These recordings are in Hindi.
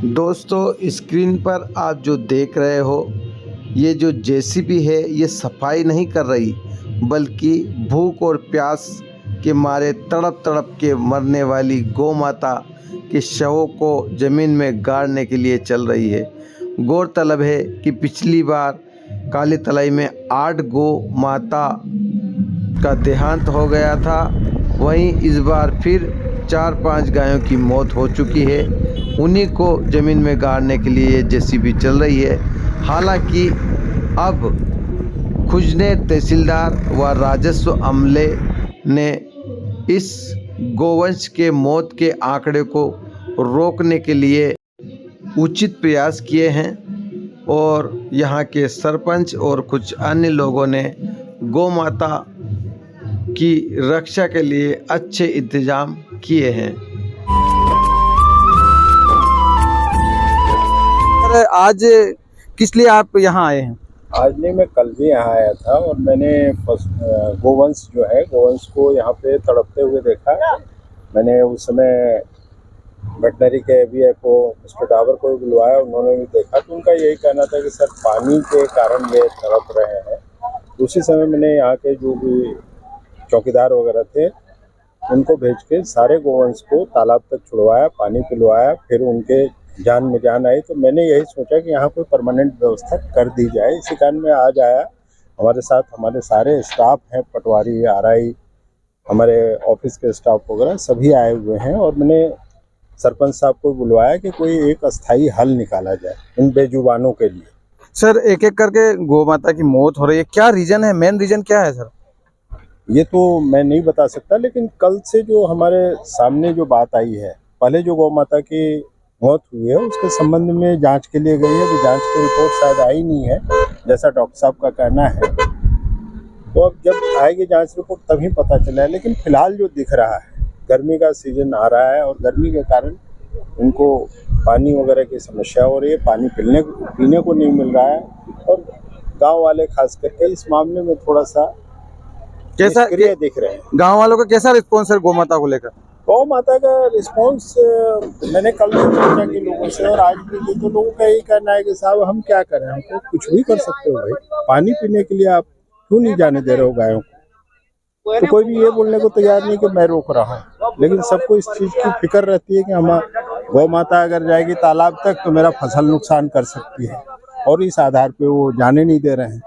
दोस्तों, स्क्रीन पर आप जो देख रहे हो, ये जो जेसीबी है ये सफाई नहीं कर रही, बल्कि भूख और प्यास के मारे तड़प तड़प के मरने वाली गौ माता के शवों को ज़मीन में गाड़ने के लिए चल रही है। गौरतलब है कि पिछली बार काली तलाई में 8 गौ माता का देहांत हो गया था। वहीं इस बार फिर 4-5 गायों की मौत हो चुकी है। उन्हीं को ज़मीन में गाड़ने के लिए जेसीबी चल रही है। हालांकि अब खुजने तहसीलदार व राजस्व अमले ने इस गोवंश के मौत के आंकड़े को रोकने के लिए उचित प्रयास किए हैं और यहाँ के सरपंच और कुछ अन्य लोगों ने गौ माता की रक्षा के लिए अच्छे इंतजाम किए हैं। आज किस लिए आप यहाँ आए हैं? आज नहीं, मैं कल भी यहाँ आया था और मैंने गोवंश जो है गोवंश को यहाँ पे तड़पते हुए देखा। मैंने उस समय वेटनरी के AVFO मिस्टर डाबर को बुलवाया, उन्होंने भी देखा तो उनका यही कहना था कि सर पानी के कारण ये तड़प रहे हैं। उसी समय मैंने यहाँ के जो भी चौकीदार वगैरह थे उनको भेज के सारे गोवंश को तालाब तक छुड़वाया, पानी पिलवाया, फिर उनके जान में जान आई। तो मैंने यही सोचा कि यहाँ कोई परमानेंट व्यवस्था कर दी जाए। इसी कारण मैं आज आया। हमारे साथ हमारे सारे स्टाफ हैं, पटवारी, RI, हमारे ऑफिस के स्टाफ वगैरह सभी आए हुए हैं और मैंने सरपंच साहब को बुलवाया कि कोई एक अस्थाई हल निकाला जाए इन बेजुबानों के लिए। सर, एक एक करके गौ माता की मौत हो रही है, क्या रीजन है? मेन रीजन क्या है सर? ये तो मैं नहीं बता सकता, लेकिन कल से जो हमारे सामने जो बात आई है, पहले जो गौ माता की मौत हुई है उसके संबंध में जांच के लिए गई है। अभी जांच की रिपोर्ट शायद आई नहीं है, जैसा डॉक्टर साहब का कहना है। तो अब जब आएगी जांच रिपोर्ट तभी पता चला है। लेकिन फिलहाल जो दिख रहा है, गर्मी का सीजन आ रहा है और गर्मी के कारण उनको पानी वगैरह की समस्या हो रही है, पानी पीने को नहीं मिल रहा है और गाँव वाले खास करके इस मामले में थोड़ा सा कैसा दिख रहे हैं। गाँव वालों का कैसा रिस्पॉन्स है गौ माता को लेकर? गौ माता का रिस्पॉन्स मैंने कल भी चर्चा की लोगों से और आज भी की, तो लोगों का यही कहना है कि साहब हम क्या करें, हमको कुछ भी कर सकते हो भाई, पानी पीने के लिए आप क्यों नहीं जाने दे रहे हो गायों को। तो कोई भी ये बोलने को तैयार नहीं कि मैं रोक रहा हूँ, लेकिन सबको इस चीज़ की फिक्र रहती है कि हम गौ माता अगर जाएगी तालाब तक तो मेरा फसल नुकसान कर सकती है और इस आधार पर वो जाने नहीं दे रहे हैं।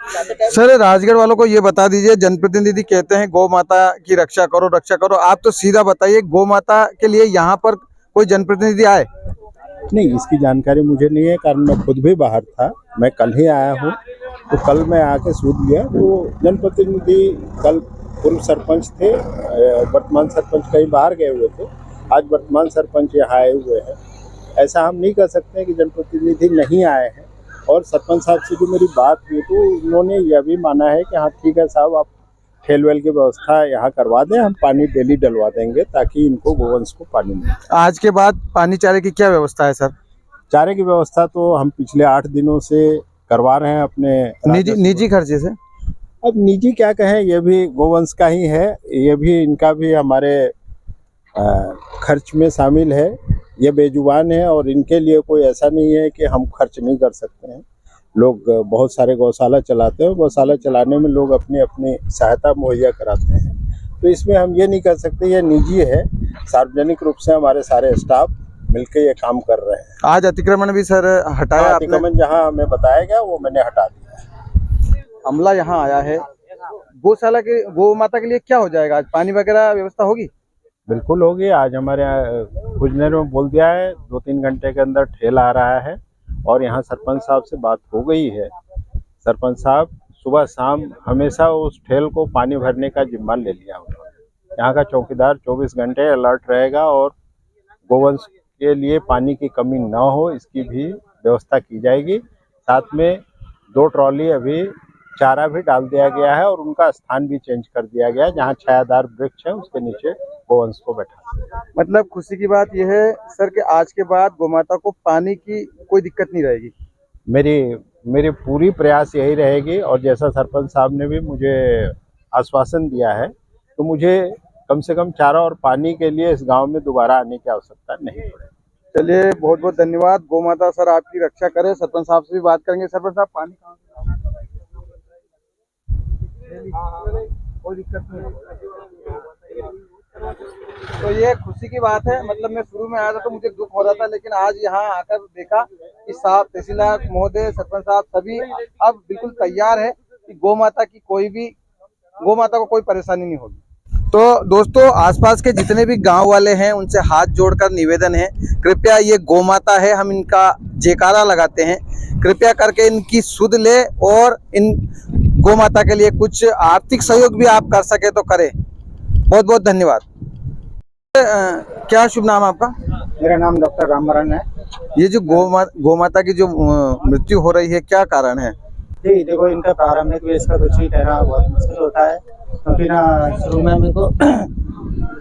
सर, राजगढ़ वालों को ये बता दीजिए, जनप्रतिनिधि कहते हैं गौ माता की रक्षा करो। आप तो सीधा बताइए, गौ माता के लिए यहाँ पर कोई जनप्रतिनिधि आए? नहीं, इसकी जानकारी मुझे नहीं है, कारण मैं खुद भी बाहर था। मैं कल ही आया हूँ, तो कल मैं आके सूझ गया। तो जनप्रतिनिधि कल पूर्व सरपंच थे, वर्तमान सरपंच कहीं बाहर गए हुए थे, आज वर्तमान सरपंच यहाँ आए हुए हैं। ऐसा हम नहीं कह सकते कि जनप्रतिनिधि नहीं आए हैं। और सरपंच साहब से जो मेरी बात हुई तो उन्होंने यह भी माना है कि हाँ ठीक है साहब, आप खेल वेल की व्यवस्था यहाँ करवा दें, हम पानी डेली डलवा देंगे ताकि इनको गोवंश को पानी मिले। आज के बाद पानी चारे की क्या व्यवस्था है सर? चारे की व्यवस्था तो हम पिछले 8 दिनों से करवा रहे हैं अपने निजी खर्चे से। अब निजी क्या कहें, ये भी गोवंश का ही है, ये भी इनका भी हमारे खर्च में शामिल है। ये बेजुबान है और इनके लिए कोई ऐसा नहीं है कि हम खर्च नहीं कर सकते हैं। लोग बहुत सारे गौशाला चलाते हैं, गौशाला चलाने में लोग अपनी अपनी सहायता मुहैया कराते हैं, तो इसमें हम ये नहीं कर सकते ये निजी है। सार्वजनिक रूप से हमारे सारे स्टाफ मिलकर ये काम कर रहे हैं। आज अतिक्रमण भी सर हटाया? अतिक्रमण जहाँ हमें बताया गया वो मैंने हटा दिया। अमला यहाँ आया है। गौशाला के गौ माता के लिए क्या हो जाएगा? आज पानी वगैरह व्यवस्था होगी? बिल्कुल होगी। आज हमारे खुजनेर में बोल दिया है 2-3 घंटे के अंदर ठेल आ रहा है और यहाँ सरपंच साहब से बात हो गई है। सरपंच साहब सुबह शाम हमेशा उस ठेल को पानी भरने का जिम्मा ले लिया उन्होंने। यहाँ का चौकीदार 24 घंटे अलर्ट रहेगा और गोवंश के लिए पानी की कमी न हो इसकी भी व्यवस्था की जाएगी। साथ में 2 ट्रॉली अभी चारा भी डाल दिया गया है और उनका स्थान भी चेंज कर दिया गया है, जहाँ छायादार वृक्ष है उसके नीचे गोवंश को बैठा। मतलब खुशी की बात यह है सर कि आज के बाद गौ माता को पानी की कोई दिक्कत नहीं रहेगी। मेरी पूरी प्रयास यही रहेगी और जैसा सरपंच साहब ने भी मुझे आश्वासन दिया है, तो मुझे कम से कम चारा और पानी के लिए इस गांव में दोबारा आने की आवश्यकता नहीं पड़ेगी। चलिए बहुत बहुत धन्यवाद। गौ माता सर आपकी रक्षा करे। सरपंच साहब से भी बात करेंगे। सरपंच साहब पानी कहाँ से? कोई दिक्कत नहीं है। तो ये खुशी की बात है। मतलब मैं शुरू में आया था तो मुझे दुख हो रहा था, लेकिन आज यहाँ आकर देखा कि साहब तहसीलदार महोदय, सरपंच साहब सभी अब बिल्कुल तैयार है कि गौ माता को कोई परेशानी नहीं होगी। तो दोस्तों, आसपास के जितने भी गांव वाले हैं उनसे हाथ जोड़कर निवेदन है, कृपया ये गौ माता है, हम इनका जयकारा लगाते हैं, कृपया करके इनकी सुध ले और इन गौ माता के लिए कुछ आर्थिक सहयोग भी आप कर सके तो करें। बहुत बहुत धन्यवाद। क्या शुभ नाम आपका? मेरा नाम डॉक्टर राममरण है। ये जो गौ माता की जो मृत्यु हो रही है, क्या कारण है? जी देखो, इनका प्रारंभिक भी इसका कुछ ही कहना बहुत मुश्किल होता है, क्योंकि ना शुरू में मेरे को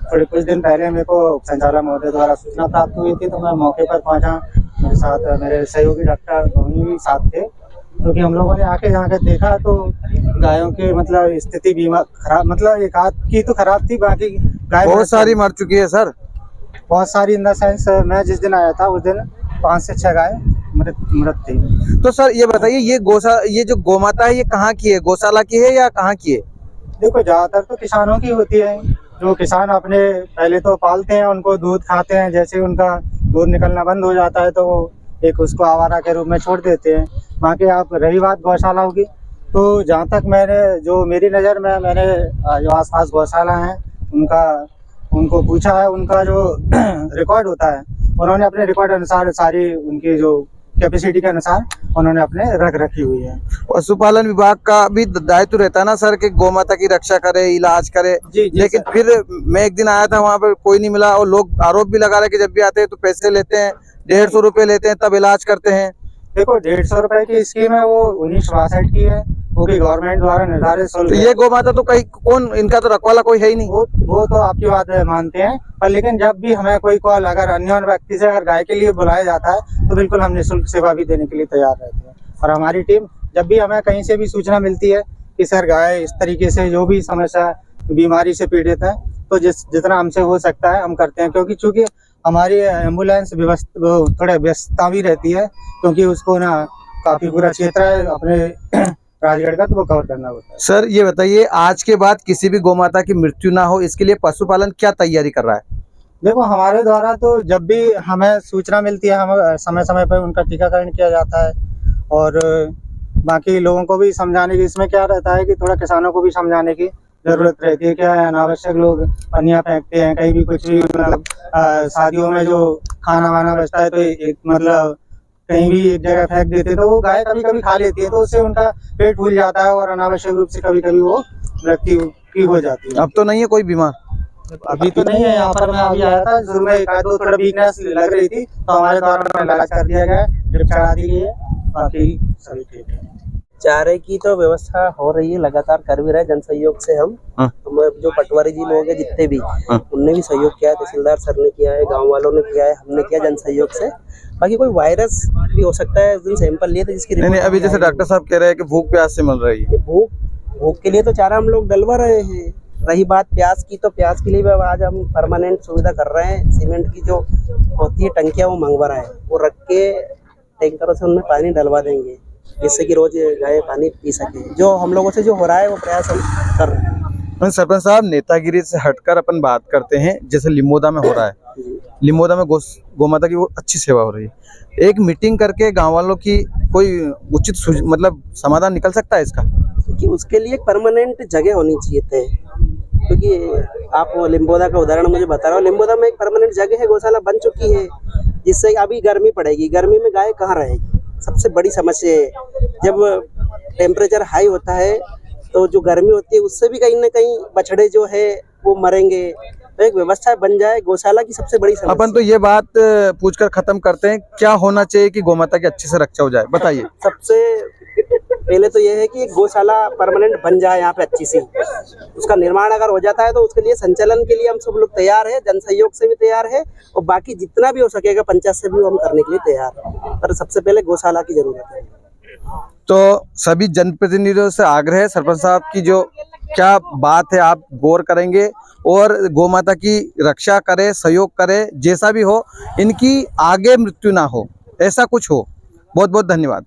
थोड़े कुछ दिन पहले मेरे को संचालक महोदय द्वारा सूचना प्राप्त हुई थी, तो मैं मौके पर पहुंचा। मेरे साथ मेरे सहयोगी डॉक्टर धोनी भी साथ थे, क्योंकि हम लोगों ने आके जाकर देखा तो गायों की मतलब स्थिति बीमा खराब, मतलब एक आध की तो खराब थी, बाकी गाय बहुत सारी मर चुकी है सर। बहुत सारी इन द सेंस मैं जिस दिन आया था उस दिन 5 से 6 गाय मृत थी। तो सर ये बताइए, ये जो गौ माता है ये कहाँ की है? गौशाला की है या कहाँ की है? देखो, ज्यादातर तो किसानों की होती है। जो किसान अपने पहले तो पालते हैं, उनको दूध खाते हैं, जैसे उनका दूध निकलना बंद हो जाता है तो वो एक उसको आवारा के रूप में छोड़ देते हैं। बाकी आप रही बात गौशालाओं की, तो जहाँ तक मेरी नज़र में मैंने जो आसपास गौशाला हैं उनको पूछा है, उनका जो रिकॉर्ड होता है उन्होंने अपने रिकॉर्ड अनुसार सारी उनकी जो कैपेसिटी के अनुसार उन्होंने अपने रख रखी हुई है। पशुपालन विभाग का भी दायित्व रहता है ना सर कि गौ माता की रक्षा करे, इलाज करे। जी, लेकिन सर। फिर मैं एक दिन आया था, वहाँ पर कोई नहीं मिला, और लोग आरोप भी लगा रहे कि जब भी आते हैं तो पैसे लेते हैं, 150 रुपए लेते हैं, तब इलाज करते हैं। देखो, 150 रुपए की स्कीम है, वो 1962 की है, वो भी गवर्नमेंट द्वारा निर्धारित शुल्क तो है। ये गौ माता तो कौन, इनका तो रखवाला कोई है ही नहीं। वो तो आपकी बात मानते हैं, पर लेकिन जब भी हमें कोई कॉल अगर अन्य व्यक्ति से अगर गाय के लिए बुलाया जाता है तो बिल्कुल हम निःशुल्क सेवा भी देने के लिए तैयार रहते हैं। और हमारी टीम जब भी हमें कहीं से भी सूचना मिलती है कि सर गाय इस तरीके से जो भी समस्या बीमारी से पीड़ित है, तो जितना हमसे हो सकता है हम करते हैं, क्योंकि चूंकि हमारी एम्बुलेंस व्यवस्था थोड़ा व्यस्तता भी रहती है, क्योंकि उसको ना काफी पूरा क्षेत्र है अपने राजगढ़ का, तो वो कवर करना होता है। सर ये बताइए, आज के बाद किसी भी गौ माता की मृत्यु ना हो, इसके लिए पशुपालन क्या तैयारी कर रहा है? देखो, हमारे द्वारा तो जब भी हमें सूचना मिलती है, हम समय समय पर उनका टीकाकरण किया जाता है, और बाकी लोगों को भी समझाने की, इसमें क्या रहता है कि थोड़ा किसानों को भी समझाने की जरूरत रहती है। क्या है, अनावश्यक लोग पन्नियां फेंकते हैं, कहीं भी कुछ भी, मतलब शादियों में जो खाना वाना बचता है तो मतलब कहीं भी एक जगह फेंक देते हैं, तो वो गाय कभी कभी खा लेती है, तो उससे उनका पेट फूल जाता है और अनावश्यक रूप से कभी कभी वो मृत्यु की हो जाती है। अब तो नहीं है कोई बीमार? अभी तो नहीं है। यहाँ पर मैं अभी आया था, शुरू में एक आध दो थोड़ा वीकनेस लग रही थी, तो हमारे द्वारा इलाज कर दिया गया, ड्रिप चढ़ा दी गई है, बाकी सभी ठीक है। चारे की तो व्यवस्था हो रही है, लगातार कर भी रहे जन सहयोग से। हम जो पटवारी जी लोग हैं जितने भी, उनने भी सहयोग किया है, तहसीलदार सर ने किया है, गांव वालों ने किया है, हमने किया जन सहयोग से। बाकी कोई वायरस भी हो सकता है, उस दिन सैंपल लिए थे जिसकी नहीं, अभी जैसे डॉक्टर साहब कह रहे हैं कि भूख प्यास से मर रही है। भूख के लिए तो चारा हम लोग डलवा रहे हैं। रही बात प्यास की, तो प्यास के लिए भी आज हम परमानेंट सुविधा कर रहे हैं। सीमेंट की जो होती है टंकियाँ वो मंगवा रहे हैं, वो रख के टैंकरों से उनमें पानी डलवा देंगे, जिससे कि रोज गाय पानी पी सके। जो हम लोगों से जो हो रहा है वो प्रयास हम कर रहे हैं। सरपंच साहब, नेतागिरी से हटकर अपन बात करते हैं, जैसे लिमोदा में हो रहा है। लिमोदा में गौ माता की वो अच्छी सेवा हो रही है। एक मीटिंग करके गांव वालों की कोई उचित मतलब समाधान निकल सकता है इसका? क्योंकि उसके लिए एक परमानेंट जगह होनी चाहिए थे। क्योंकि आप लिम्बोदा का उदाहरण मुझे बता रहा हो, लिम्बोदा में एक परमानेंट जगह है, गौशाला बन चुकी है, जिससे अभी गर्मी पड़ेगी, गर्मी में गाय कहाँ रहेगी, सबसे बड़ी समस्या है। जब टेम्परेचर हाई होता है तो जो गर्मी होती है उससे भी कहीं ना कहीं बछड़े जो है वो मरेंगे। तो एक व्यवस्था बन जाए, गौशाला की सबसे बड़ी समस्या। अपन तो ये बात पूछकर खत्म करते हैं, क्या होना चाहिए कि गौ माता की अच्छे से रक्षा हो जाए, बताइए। सबसे पहले तो ये है कि गौशाला परमानेंट बन जाए यहाँ पे अच्छी सी, उसका निर्माण अगर हो जाता है तो उसके लिए संचालन के लिए हम सब लोग तैयार है, जन सहयोग से भी तैयार है, और बाकी जितना भी हो सकेगा पंचायत से भी हम करने के लिए तैयार है। पर सबसे पहले गौशाला की जरूरत है। तो सभी जनप्रतिनिधियों से आग्रह है, सरपंच साहब की जो क्या बात है, आप गौर करेंगे और गौ माता की रक्षा करें, सहयोग करें, जैसा भी हो इनकी आगे मृत्यु ना हो, ऐसा कुछ हो। बहुत बहुत धन्यवाद।